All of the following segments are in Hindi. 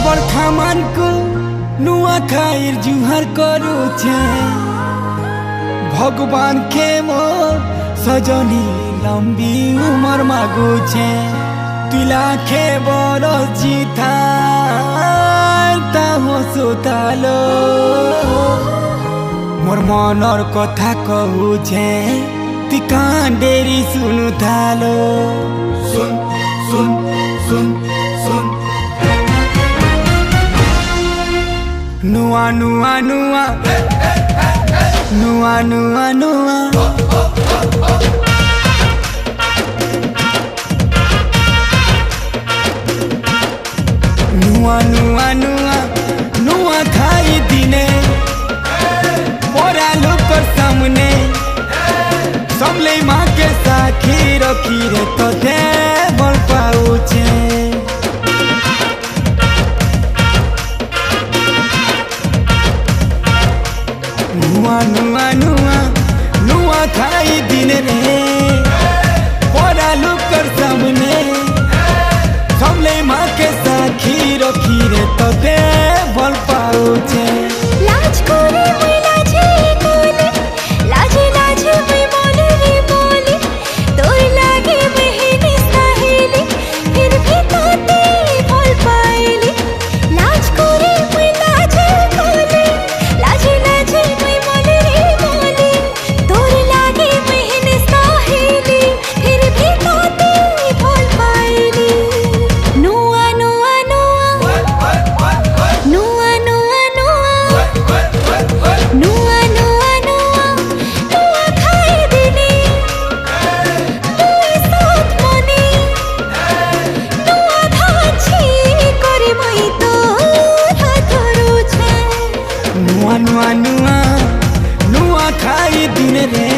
बरखा मान को नुआ खाइर जुहार करुछे भगवान के मोर सजनी लंबी उमर मागुछे तुला खे बरस जीता सुतालो मोर मनर कथा कहूछे ती कांडेरी सुनु थालो सुन सुन सुन सुन नुआ नुआ नुआ नुआ नुआ नुआ नुआ नुआ नुआ नुआ खाई दिने मोरा लोकर सामने सबले माँ के साखी रखी रे तो दे बल पाउछे नुआ नुआ नुआ नुआ खाई दिन रे मोरा लोकर सामने सबले माँ के साखी रखी रे तो दे बल पाउछे लाज करे मुई लाजे कोले लाजे लाजे मुई मोले रे मोले तोर लागे बहनी सहेली फिर भी तोते बोल पाएली लाज करे मुई लाजे कोले लाजे लाजे मुई मोले रे मोले तोर लागे बहनी सहेली फिर भी तोते बोल पाएली नुआ नुआ नुआ नुआ नुआ नुआ नुआ नुआ नुआ नुआ खाई दिने तुई साथ मने नुआ धाची करे मुई तोर धरुछे नुआ नुआ नुआ नुआ खाई दिन रे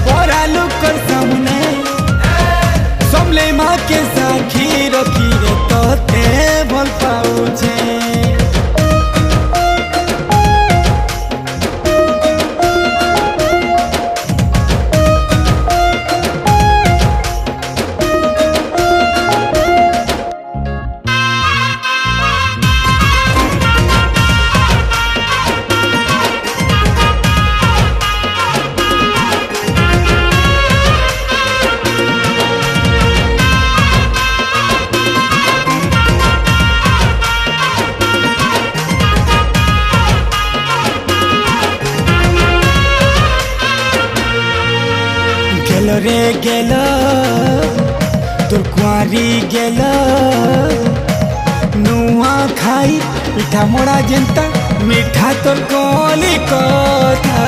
पोरा लोकर सामने सबले माँ के साखी रखी रे तो ते भल पाउछे गेलो रे गेलो तोर कुआरी गेलो नुआ खाई पिठा मोड़ा जेंता मीठा तोर कोली कथा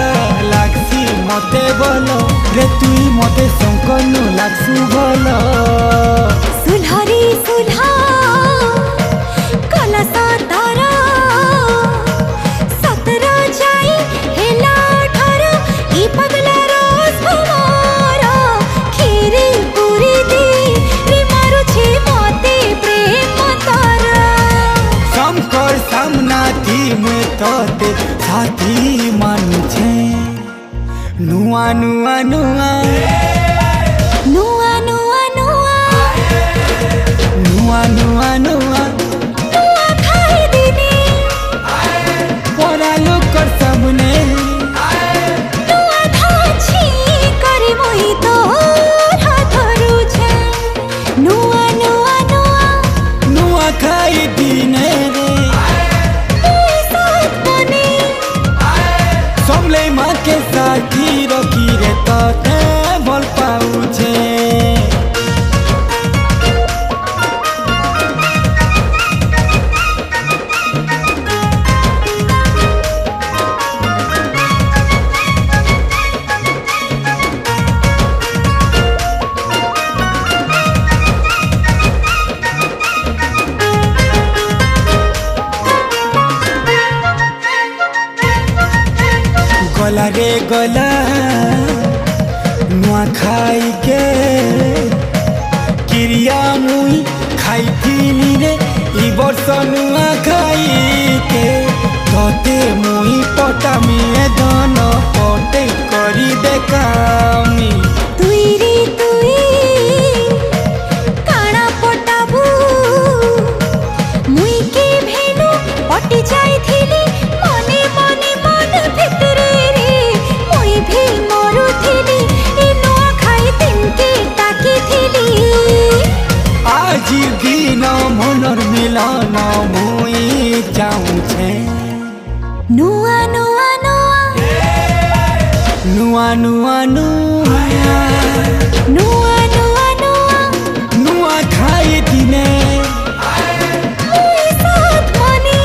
लागसी मते बोलो रे तुई मते संकनु लागसु बोलो सुल्हरी सुल्हा कला सातारा सतरा जाई हेला ठारा ई पगला रोज भमारा खीरी पूरी दी रे मारू छे मोते प्रेम तारा समकर सामना थी में तोते साथी मानुछे नुआ नुआ नुआ नुआ नुआ नुआ नुआ नुआ नुआ नुआ खाई दिने पोरा लोकर सामने नुआ धाची करे मुई तोर धरुछे नुआ नुआ नुआ नुआ खाई दिने रे तुई साथ मने सबले माँ के साथी रखी रे तो ते भल पाउछे गला रे गला नुआ खाई के क्रिया मुई खाई थी रे ई वर्ष नुआ खाई के तोते मुई पटा में धन पटे करी देखामी तुई रे तुई काना पटाबू मुई नुआ नुआ नुआ नुआ नुआ नुआ नुआ खाई दिने मुई साथ मनी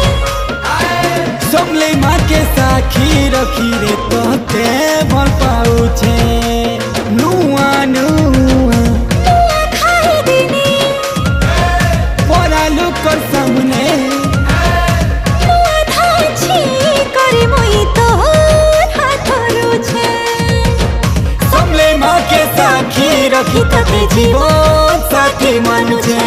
सबले माँ के साखी रखी रे तोते भल पाउछे नुआ नुआ नुआ खाई दिने परा लोकर सामने नुआ धाची करे मुई तोर हाथ रुछे सबले माँ के साखी रखी तते जीवन साथी मानुछे।